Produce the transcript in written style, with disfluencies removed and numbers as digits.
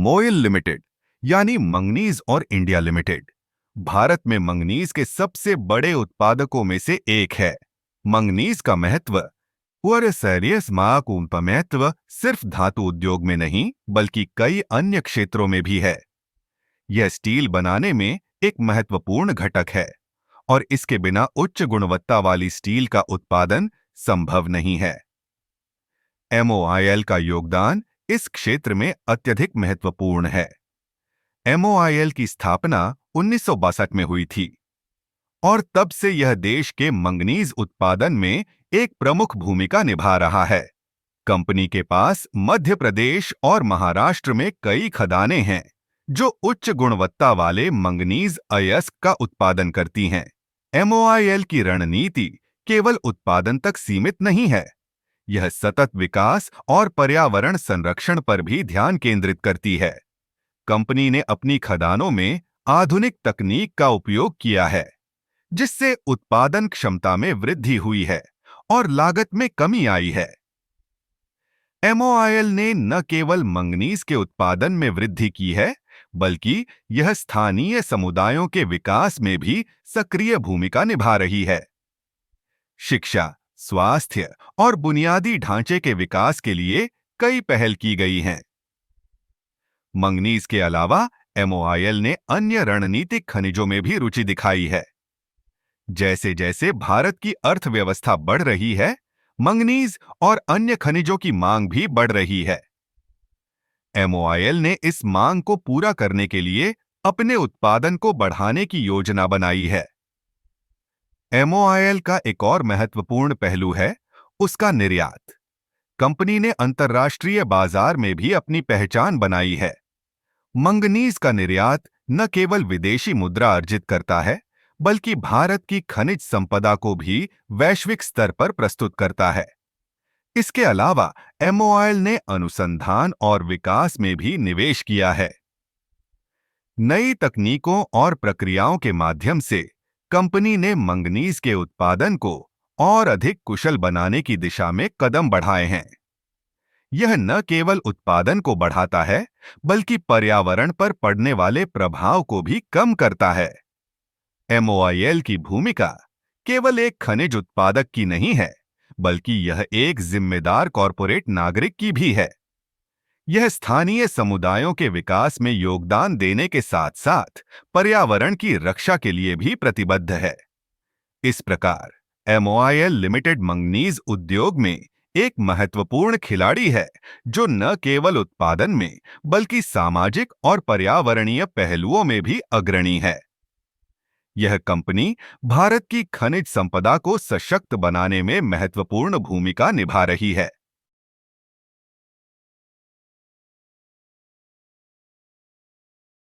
मोइल limited यानी मंगनीज और India limited Bharat में मंगनीज के सबसे बड़े उत्पादकों में से एक है। मंगनीज का महत्व महत्व सिर्फ धातु उद्योग में नहीं बल्कि कई अन्य क्षेत्रों में भी है। यह स्टील बनाने में एक महत्वपूर्ण घटक है और इसके बिना उच्च गुणवत्ता वाली स्टील का उत्पादन संभव नहीं है। MOIL का योगदान इस क्षेत्र में अत्यधिक महत्वपूर्ण है। MOIL की स्थापना 1962 में हुई थी और तब से यह देश के मंगनीज उत्पादन में एक प्रमुख भूमिका निभा रहा है। कंपनी के पास मध्य प्रदेश और महाराष्ट्र में कई खदानें हैं जो उच्च गुणवत्ता वाले मंगनीज अयस्क का उत्पादन करती हैं। MOIL की रणनीति केवल उत्पादन तक सीमित नहीं है, यह सतत विकास और पर्यावरण संरक्षण पर भी ध्यान केंद्रित करती है। कंपनी ने अपनी खदानों में आधुनिक तकनीक का उपयोग किया है, जिससे उत्पादन क्षमता में वृद्धि हुई है और लागत में कमी आई है। MOIL ने न केवल मंगनीज के उत्पादन में वृद्धि की है, बल्कि यह स्थानीय समुदायों के विकास में भी सक्रिय भूमिका निभा रही है। शिक्षा, स्वास्थ्य और बुनियादी ढांचे के विकास के लिए कई पहल की गई हैं। मंगनीज के अलावा MOIL ने अन्य रणनीतिक खनिजों में भी रुचि दिखाई है। जैसे जैसे भारत की अर्थव्यवस्था बढ़ रही है, मंगनीज और अन्य खनिजों की मांग भी बढ़ रही है। MOIL ने इस मांग को पूरा करने के लिए अपने उत्पादन को बढ़ाने की योजना बनाई है। MOIL का एक और महत्वपूर्ण पहलू है उसका निर्यात। कंपनी ने अंतर्राष्ट्रीय बाजार में भी अपनी पहचान बनाई है। मंगनीज का निर्यात न केवल विदेशी मुद्रा अर्जित करता है, बल्कि भारत की खनिज संपदा को भी वैश्विक स्तर पर प्रस्तुत करता है। इसके अलावा MOIL ने अनुसंधान और विकास में भी निवेश किया है। नई तकनीकों और प्रक्रियाओं के माध्यम से कंपनी ने मंगनीज के उत्पादन को और अधिक कुशल बनाने की दिशा में कदम बढ़ाए हैं। यह न केवल उत्पादन को बढ़ाता है, बल्कि पर्यावरण पर पड़ने वाले प्रभाव को भी कम करता है। MOIL की भूमिका केवल एक खनिज उत्पादक की नहीं है, बल्कि यह एक जिम्मेदार कॉरपोरेट नागरिक की भी है। यह स्थानीय समुदायों के विकास में योगदान देने के साथ-साथ पर्यावरण की रक्षा के लिए भी प्रतिबद्ध है। इस प्रकार MOIL लिमिटेड मंगनीज उद्योग में एक महत्वपूर्ण खिलाड़ी है, जो न केवल उत्पादन में बल्कि सामाजिक और पर्यावरणीय पहलुओं में भी अग्रणी है। यह कंपनी भारत की खनिज संपदा को सशक्त बनाने में महत्वपूर्ण भूमिका निभा रही है।